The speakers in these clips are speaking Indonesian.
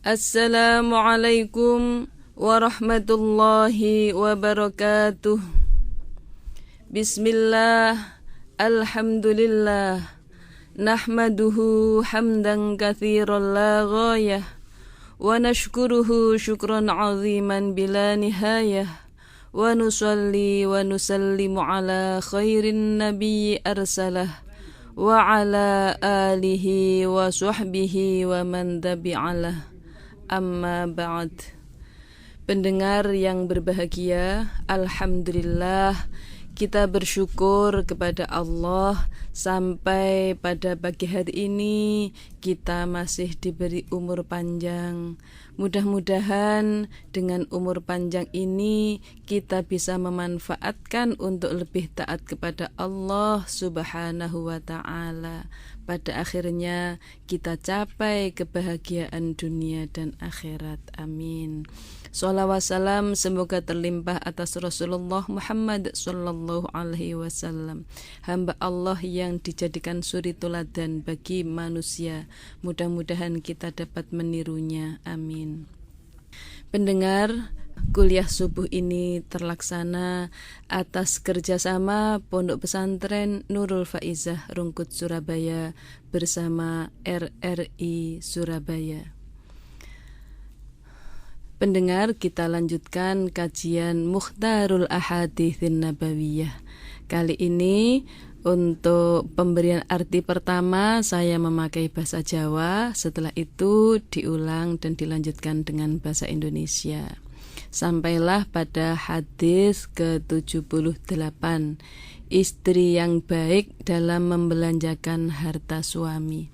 Assalamualaikum warahmatullahi wabarakatuh. Bismillah, alhamdulillah, nahmaduhu hamdan katsiran la ghayah, wa nashkuruhu syukran aziman bila nihayah, wa nusalli wa nusallimu ala khairin nabiyyi arsalah, wa ala alihi wa sahbihi wa man tabi'alah. Amma ba'd. Pendengar yang berbahagia, alhamdulillah kita bersyukur kepada Allah sampai pada pagi hari ini kita masih diberi umur panjang. Mudah-mudahan dengan umur panjang ini kita bisa memanfaatkan untuk lebih taat kepada Allah Subhanahu wa ta'ala. Pada akhirnya kita capai kebahagiaan dunia dan akhirat. Amin. Shalawat salam semoga terlimpah atas Rasulullah Muhammad sallallahu alaihi wasallam, hamba Allah yang dijadikan suri teladan bagi manusia. Mudah-mudahan kita dapat menirunya. Amin. Pendengar, kuliah subuh ini terlaksana atas kerjasama Pondok Pesantren Nurul Faizah Rungkut Surabaya bersama RRI Surabaya. Pendengar, kita lanjutkan kajian Mukhtarul Ahaditsin Nabawiyah. Kali ini untuk pemberian arti pertama saya memakai bahasa Jawa, setelah itu diulang dan dilanjutkan dengan bahasa Indonesia. Sampailah pada hadis ke-78, istri yang baik dalam membelanjakan harta suami.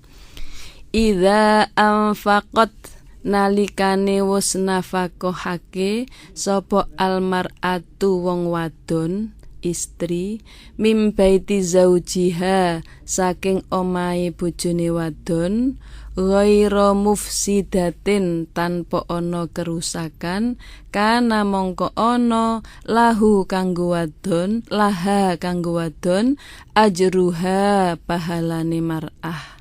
Idza anfaqat, nalikane wis nafakohake sapa almar'atu wong wadon, istri, mimbaiti zaujiha, saking omahe bojone wadon, ghaira mufsidatin, tanpa ana kerusakan, kana mongko ana lahu kanggo wadon, laha kanggo wadon, ajruha pahalane mar'ah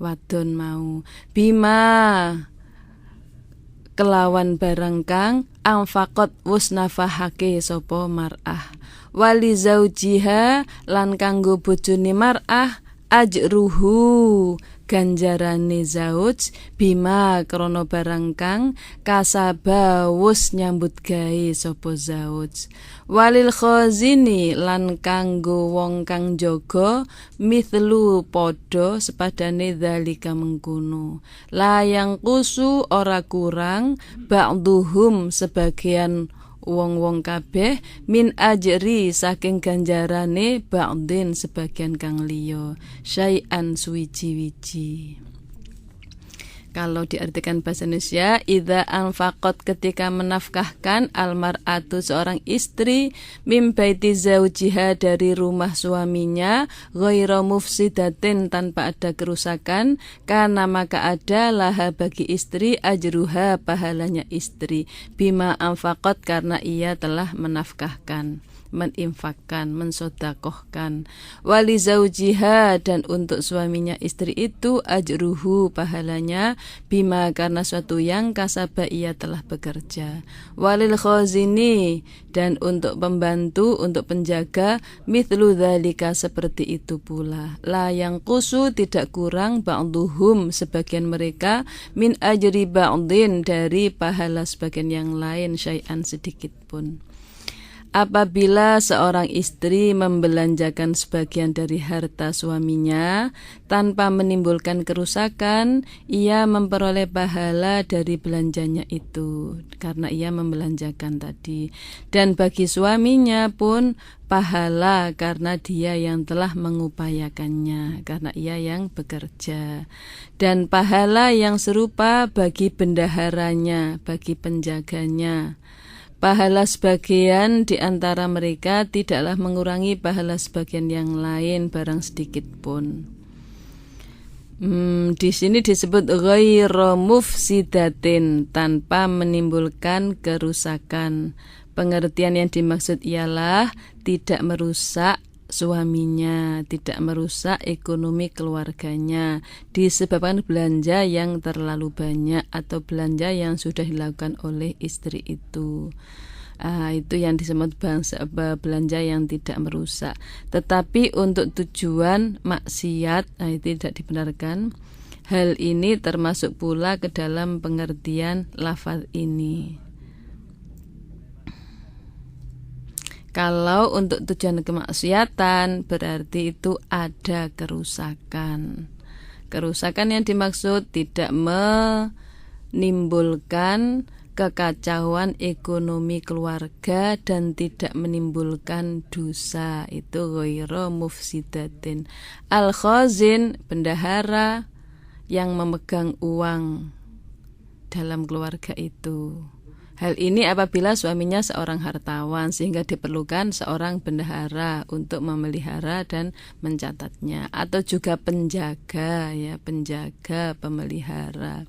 wadon mau, bima kelawan barang kang anfaqat wus nafahake sapa mar'ah, wali zaujiha lan kanggo bojone mar'ah, ajruhu ganjarane zauj, bima krana barang kang kasaba wus nyambut gawe sapa zauj, walil khazini lan kanggo wong kang jaga, mithlu padha sepadane dzalika mengkono, layang kusu ora kurang, ba'duhum sebagian wong-wong kabeh, min ajri saking ganjarane, ba'din sebagian kang liya, syai'an suwiji-wiji. Kalau diartikan bahasa Indonesia, idza anfaqat ketika menafkahkan, almar'atu seorang istri, mim baiti zaujiha dari rumah suaminya, ghaira mufsidatin tanpa ada kerusakan, kana maka ada laha bagi istri, ajruha pahalanya istri, bima anfaqat karena ia telah menafkahkan, meninfakkan, mensodakohkan, wali zaujiha dan untuk suaminya istri itu, ajruhu pahalanya, bima karena suatu yang kasaba ia telah bekerja, walil khazini dan untuk pembantu, untuk penjaga, mithlu dzalika seperti itu pula, la yang kusu tidak kurang, ba'duhum sebagian mereka, min ajri ba'din dari pahala sebagian yang lain, syai'an sedikit pun. Apabila seorang istri membelanjakan sebagian dari harta suaminya tanpa menimbulkan kerusakan, ia memperoleh pahala dari belanjanya itu karena ia membelanjakan tadi. Dan bagi suaminya pun pahala karena dia yang telah mengupayakannya, karena ia yang bekerja. Dan pahala yang serupa bagi bendaharanya, bagi penjaganya. Pahala sebagian di antara mereka tidaklah mengurangi pahala sebagian yang lain barang sedikit pun. Di sini disebut ghairu mufsidatin, tanpa menimbulkan kerusakan. Pengertian yang dimaksud ialah tidak merusak suaminya, tidak merusak ekonomi keluarganya disebabkan belanja yang terlalu banyak atau belanja yang sudah dilakukan oleh istri itu. Itu yang disebut belanja yang tidak merusak. Tetapi untuk tujuan maksiat, itu tidak dibenarkan. Hal ini termasuk pula ke dalam pengertian lafaz ini. Kalau untuk tujuan kemaksiatan berarti itu ada kerusakan. Kerusakan yang dimaksud tidak menimbulkan kekacauan ekonomi keluarga dan tidak menimbulkan dosa. Itu ghairu mufsidatin. Al-khazin, bendahara yang memegang uang dalam keluarga itu. Hal ini apabila suaminya seorang hartawan sehingga diperlukan seorang bendahara untuk memelihara dan mencatatnya, atau juga penjaga, ya, penjaga, pemelihara.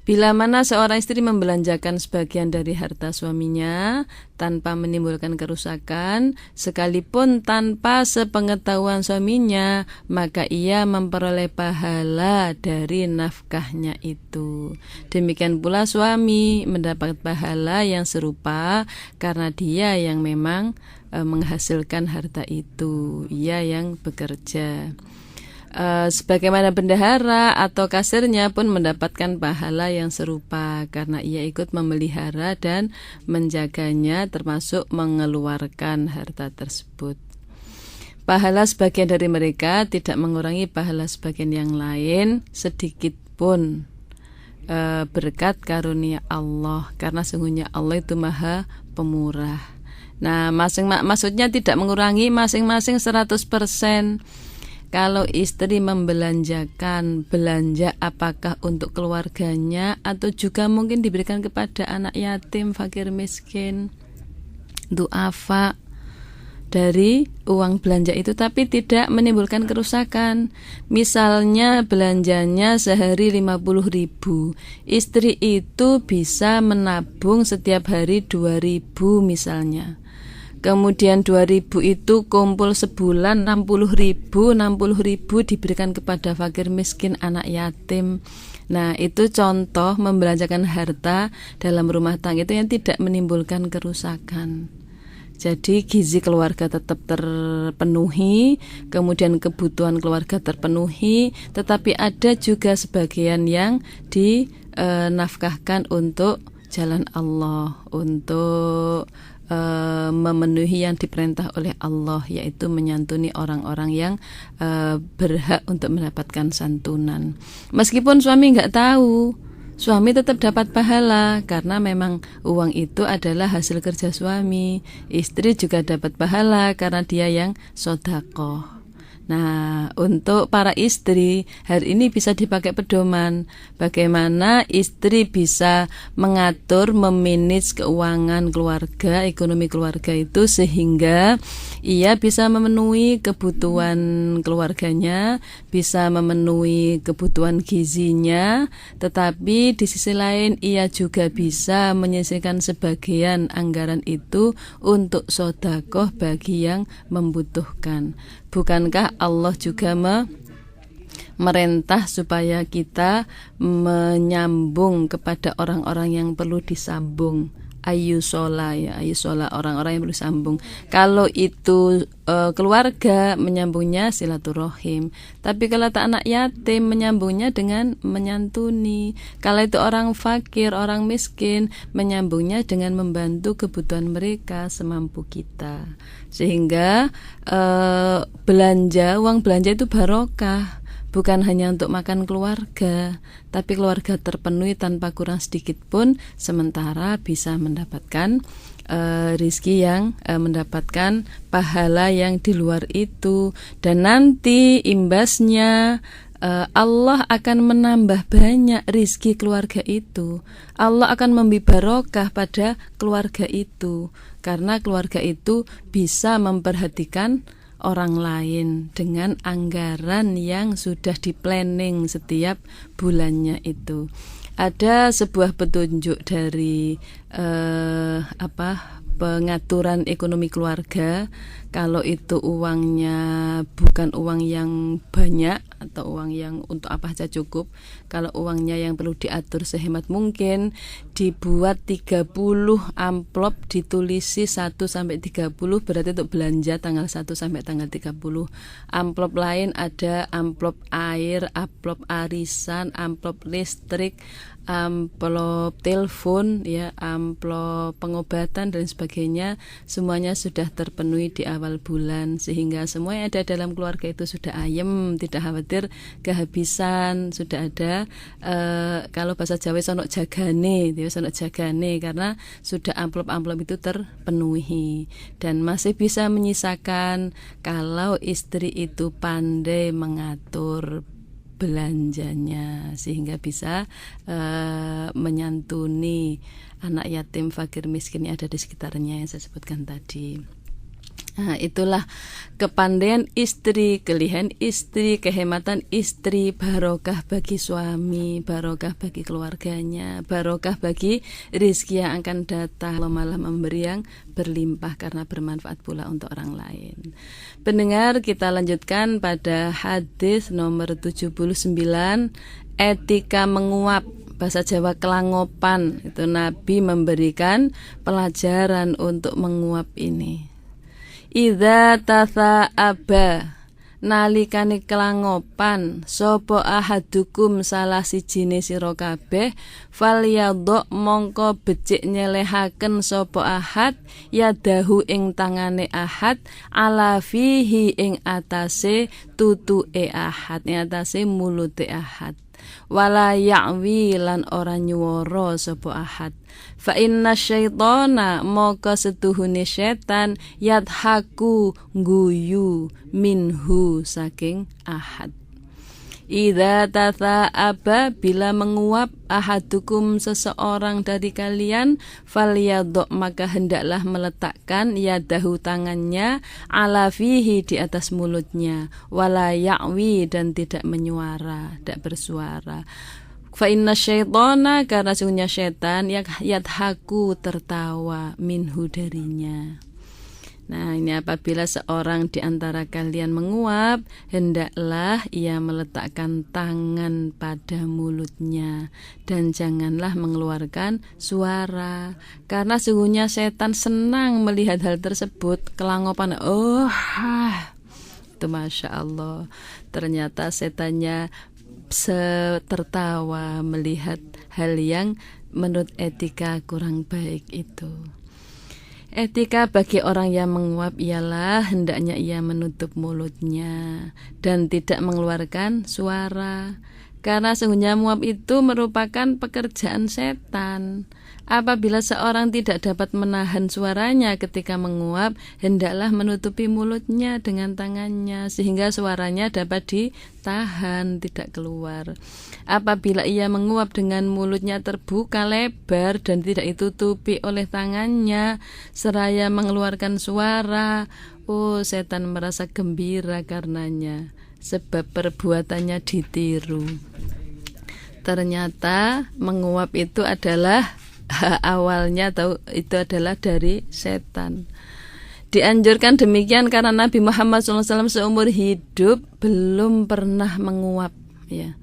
Bila mana seorang istri membelanjakan sebagian dari harta suaminya tanpa menimbulkan kerusakan, sekalipun tanpa sepengetahuan suaminya, maka ia memperoleh pahala dari nafkahnya itu. Demikian pula suami mendapat pahala yang serupa karena dia yang memang menghasilkan harta itu, ia yang bekerja. Sebagaimana bendahara atau kasirnya pun mendapatkan pahala yang serupa karena ia ikut memelihara dan menjaganya, termasuk mengeluarkan harta tersebut. Pahala sebagian dari mereka tidak mengurangi pahala sebagian yang lain sedikit pun, berkat karunia Allah, karena sungguhnya Allah itu Maha Pemurah. Nah, maksudnya tidak mengurangi masing-masing 100%. Kalau istri membelanjakan, belanja apakah untuk keluarganya atau juga mungkin diberikan kepada anak yatim, fakir miskin, du'afa dari uang belanja itu, tapi tidak menimbulkan kerusakan. Misalnya belanjanya sehari 50.000, istri itu bisa menabung setiap hari 2.000 misalnya. Kemudian 2.000 itu kumpul sebulan 60.000 diberikan kepada fakir miskin, anak yatim. Nah, itu contoh membelanjakan harta dalam rumah tangga itu yang tidak menimbulkan kerusakan. Jadi gizi keluarga tetap terpenuhi, kemudian kebutuhan keluarga terpenuhi, tetapi ada juga sebagian yang dinafkahkan untuk jalan Allah, untuk memenuhi yang diperintah oleh Allah, yaitu menyantuni orang-orang yang berhak untuk mendapatkan santunan. Meskipun suami nggak tahu, suami tetap dapat pahala karena memang uang itu adalah hasil kerja suami. Istri juga dapat pahala karena dia yang sedekah. Nah, untuk para istri, hari ini bisa dipakai pedoman bagaimana istri bisa mengatur, memanage keuangan keluarga, ekonomi keluarga itu sehingga ia bisa memenuhi kebutuhan keluarganya, bisa memenuhi kebutuhan gizinya, tetapi di sisi lain ia juga bisa menyisihkan sebagian anggaran itu untuk sedekah bagi yang membutuhkan. Bukankah Allah juga merintah supaya kita menyambung kepada orang-orang yang perlu disambung? Ayyusola, ya, ayyusola, orang-orang yang perlu sambung. Kalau itu keluarga, menyambungnya silaturahim. Tapi kalau tak anak yatim, menyambungnya dengan menyantuni. Kalau itu orang fakir, orang miskin, menyambungnya dengan membantu kebutuhan mereka semampu kita. Sehingga uang belanja itu barokah. Bukan hanya untuk makan keluarga, tapi keluarga terpenuhi tanpa kurang sedikit pun, sementara bisa mendapatkan rizki yang mendapatkan pahala yang di luar itu. Dan nanti imbasnya Allah akan menambah banyak rizki keluarga itu. Allah akan memberi barokah pada keluarga itu, karena keluarga itu bisa memperhatikan orang lain dengan anggaran yang sudah di-planning setiap bulannya itu. Ada sebuah petunjuk dari pengaturan ekonomi keluarga Kalau itu uangnya bukan uang yang banyak atau uang yang untuk apa saja cukup, kalau uangnya yang perlu diatur sehemat mungkin, dibuat 30 amplop, ditulisi 1 sampai 30, berarti untuk belanja tanggal 1 sampai tanggal 30. Amplop lain ada amplop air, amplop arisan, amplop listrik, amplop telepon, ya, amplop pengobatan dan sebagainya. Semuanya sudah terpenuhi di awal bulan, sehingga semua yang ada dalam keluarga itu sudah ayem, tidak khawatir kehabisan. Sudah ada kalau bahasa Jawa sonok jagane, ya, sonok jagane, karena sudah amplop-amplop itu terpenuhi dan masih bisa menyisakan kalau istri itu pandai mengatur belanjanya sehingga bisa menyantuni anak yatim, fakir, miskin yang ada di sekitarnya yang saya sebutkan tadi. Nah, itulah kepandaian istri, kelihan istri, kehematan istri, barokah bagi suami, barokah bagi keluarganya, barokah bagi rizki yang akan datang. Allah malah memberi yang berlimpah karena bermanfaat pula untuk orang lain. Pendengar, kita lanjutkan pada hadis nomor 79, etika menguap. Bahasa Jawa kelangopan, itu Nabi memberikan pelajaran untuk menguap ini. Idza tatha'aba, nalikane kelangopan sapa ahadukum salah sijine sira kabeh, falyadok mongko becik nyelehaken sapa ahad yadahu ing tangane ahad ala fihi ing atase tutuke ahad, ing atase mulute ahad. Wala ya'wi lan ora nyuwara sapa ahad. Fa inna syaitana maka setuhune setan yadhaku guyu minhu saking ahad. Idza tatha'aba, bila menguap ahadukum seseorang dari kalian, falyadok maka hendaklah meletakkan yadahu tangannya ala fihi di atas mulutnya, wala ya'wi dan tidak menyuara, tidak bersuara. Fa inna syaitana, karena sungguhnya setan yadhaku tertawa minhu darinya. Nah, ini apabila seorang di antara kalian menguap, hendaklah ia meletakkan tangan pada mulutnya dan janganlah mengeluarkan suara, karena sungguhnya setan senang melihat hal tersebut. Kelangopan, itu Masya Allah, ternyata setannya tertawa melihat hal yang menurut etika kurang baik itu. Etika bagi orang yang menguap ialah hendaknya ia menutup mulutnya dan tidak mengeluarkan suara, karena sesungguhnya menguap itu merupakan pekerjaan setan. Apabila seorang tidak dapat menahan suaranya ketika menguap, hendaklah menutupi mulutnya dengan tangannya sehingga suaranya dapat ditahan, tidak keluar. Apabila ia menguap dengan mulutnya terbuka lebar dan tidak ditutupi oleh tangannya seraya mengeluarkan suara, setan merasa gembira karenanya, sebab perbuatannya ditiru. Ternyata menguap itu adalah awalnya itu adalah dari setan. Dianjurkan demikian karena Nabi Muhammad SAW seumur hidup belum pernah menguap, ya.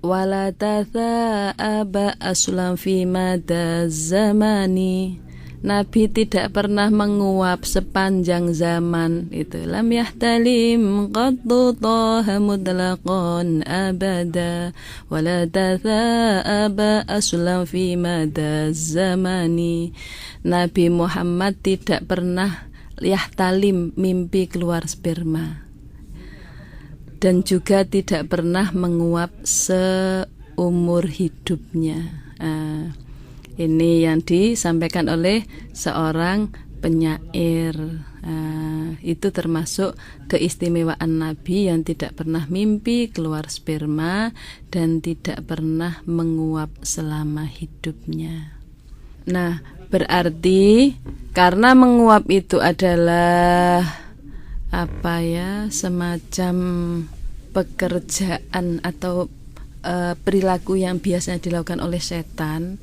Wala tatha'aba aslam fi mada zamani, Nabi tidak pernah menguap sepanjang zaman. Itu lam yahtalim qaddu taha mutlaqan abada wala tatha'aba aslam fi mada zamani. Nabi Muhammad tidak pernah yahtalim, mimpi keluar sperma, dan juga tidak pernah menguap seumur hidupnya. Ini yang disampaikan oleh seorang penyair. Itu termasuk keistimewaan Nabi yang tidak pernah mimpi keluar sperma dan tidak pernah menguap selama hidupnya. Nah, berarti karena menguap itu adalah semacam pekerjaan atau perilaku yang biasanya dilakukan oleh setan,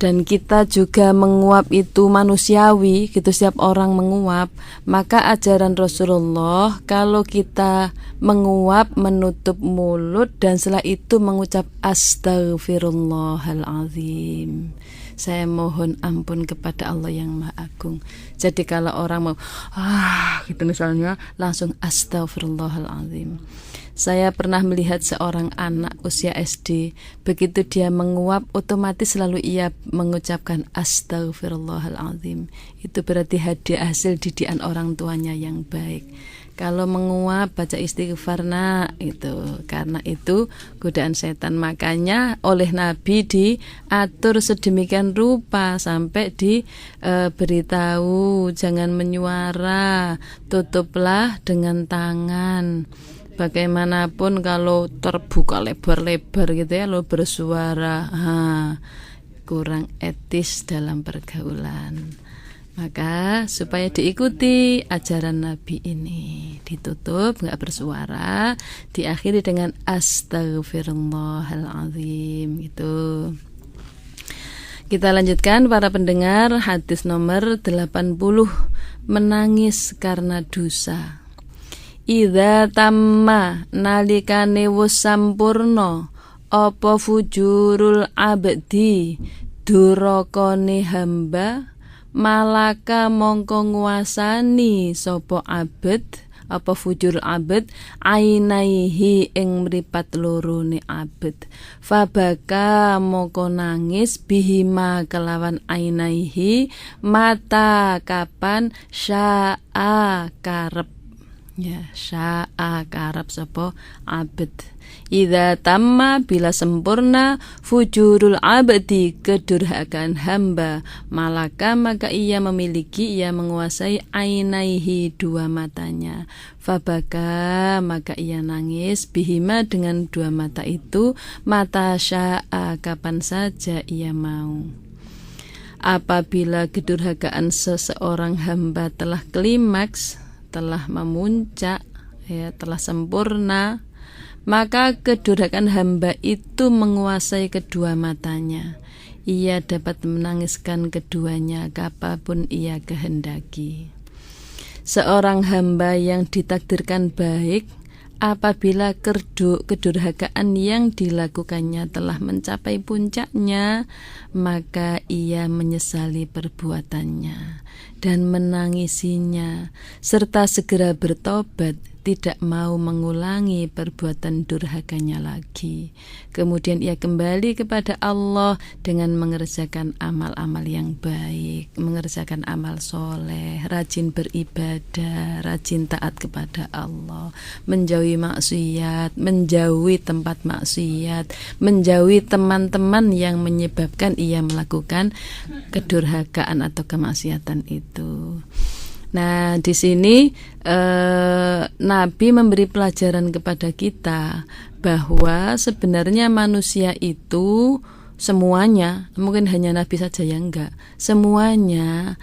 dan kita juga menguap itu manusiawi gitu, setiap orang menguap, maka ajaran Rasulullah kalau kita menguap menutup mulut dan setelah itu mengucap astaghfirullahalazim, saya mohon ampun kepada Allah yang Maha Agung. Jadi kalau orang mau gitu misalnya, langsung astaghfirullahalazim. Saya pernah melihat seorang anak usia SD, begitu dia menguap otomatis selalu ia mengucapkan astaghfirullahalazim. Itu berarti hadiah hasil didikan orang tuanya yang baik. Kalau menguap baca istighfar nak, itu karena itu godaan setan. Makanya oleh Nabi diatur sedemikian rupa sampai diberitahu jangan menyuara, tutuplah dengan tangan. Bagaimanapun kalau terbuka lebar-lebar gitu ya, lo bersuara, kurang etis dalam pergaulan. Maka supaya diikuti ajaran Nabi ini, ditutup, nggak bersuara, diakhiri dengan astaghfirullahalazim gitu. Kita lanjutkan para pendengar, hadis nomor 80, menangis karena dosa. Idza tamma nalikane wis sampurna apa fujurul abdi durakane hamba, malaka mongko nguasani sapa abd, apa fujur abd, ainaihi ing mripat lorone abd, fabaka mongko nangis bihima kelawan ainaihi, mata kapan syaa karep, ya syaa karep sapa abd. Idza tamma bila sempurna fujurul abdi kedurhakaan hamba, malaka maka ia memiliki, ia menguasai ainaihi dua matanya, fabaka maka ia nangis bihima dengan dua mata itu, mata syaa kapan saja ia mau. Apabila kedurhakaan seseorang hamba telah klimaks, telah memuncak, ya, telah sempurna, maka kedurhakaan hamba itu menguasai kedua matanya. Ia dapat menangiskan keduanya kapanpun ia kehendaki. Seorang hamba yang ditakdirkan baik, apabila kedurhakaan yang dilakukannya telah mencapai puncaknya, maka ia menyesali perbuatannya dan menangisinya, serta segera bertobat, tidak mau mengulangi perbuatan durhakanya lagi. Kemudian ia kembali kepada Allah dengan mengerjakan amal-amal yang baik, mengerjakan amal soleh, rajin beribadah, rajin taat kepada Allah, menjauhi maksiat, menjauhi tempat maksiat, menjauhi teman-teman yang menyebabkan ia melakukan kedurhakaan atau kemaksiatan itu. Nah, di sini Nabi memberi pelajaran kepada kita bahwa sebenarnya manusia itu semuanya, mungkin hanya Nabi saja yang enggak, semuanya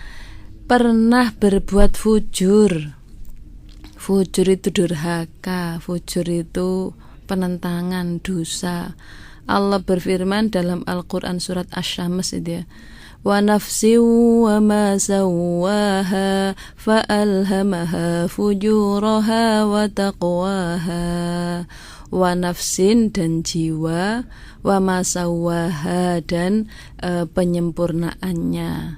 pernah berbuat fujur. Fujur itu durhaka, fujur itu penentangan, dosa. Allah berfirman dalam Al-Quran surat Asy-Syams itu ya, wa nafsi wa ma sawwaha fa alhamaha fujuraha wa taqwaha, wa nafsin dan jiwa, wa ma sawwaha dan penyempurnaannya.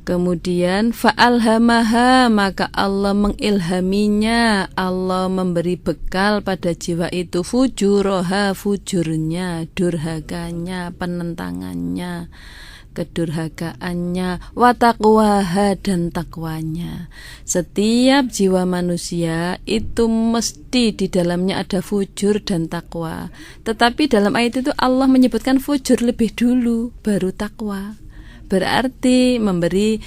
Kemudian fa'alhamaha maka Allah mengilhaminya, Allah memberi bekal pada jiwa itu fujuraha, fujurnya, durhakanya, penentangannya, kedurhakaannya, wa taqwaha dan takwanya. Setiap jiwa manusia itu mesti di dalamnya ada fujur dan takwa. Tetapi dalam ayat itu Allah menyebutkan fujur lebih dulu baru takwa. Berarti memberi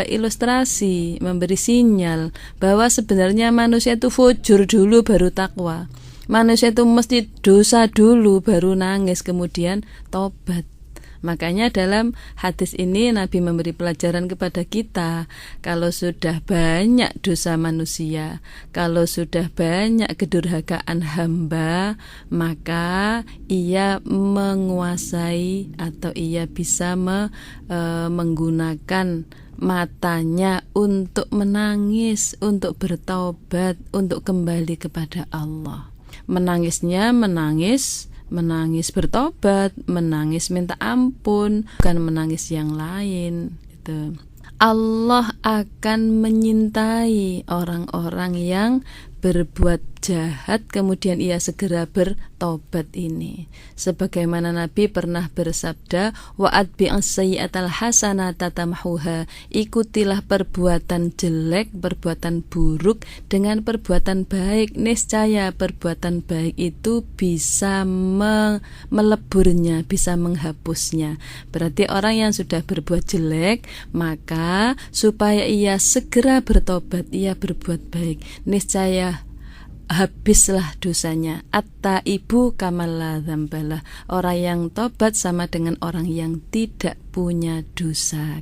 ilustrasi, memberi sinyal bahwa sebenarnya manusia itu fujur dulu baru takwa. Manusia itu mesti dosa dulu baru nangis kemudian tobat. Makanya dalam hadis ini Nabi memberi pelajaran kepada kita, kalau sudah banyak dosa manusia, kalau sudah banyak kedurhakaan hamba, maka ia menguasai atau ia bisa menggunakan matanya untuk menangis, untuk bertaubat, untuk kembali kepada Allah. Menangisnya menangis bertobat, menangis minta ampun, bukan menangis yang lain gitu. Allah akan menyintai orang-orang yang berbuat jahat kemudian ia segera bertobat ini. Sebagaimana Nabi pernah bersabda, wa'atbi'as sayyi'atal hasanata tamhuha, ikutilah perbuatan jelek, perbuatan buruk dengan perbuatan baik, niscaya perbuatan baik itu bisa meleburnya, bisa menghapusnya. Berarti orang yang sudah berbuat jelek, maka supaya ia segera bertobat, ia berbuat baik, niscaya habislah dosanya. At-taibu kamal la dzambalah. Orang yang tobat sama dengan orang yang tidak punya dosa.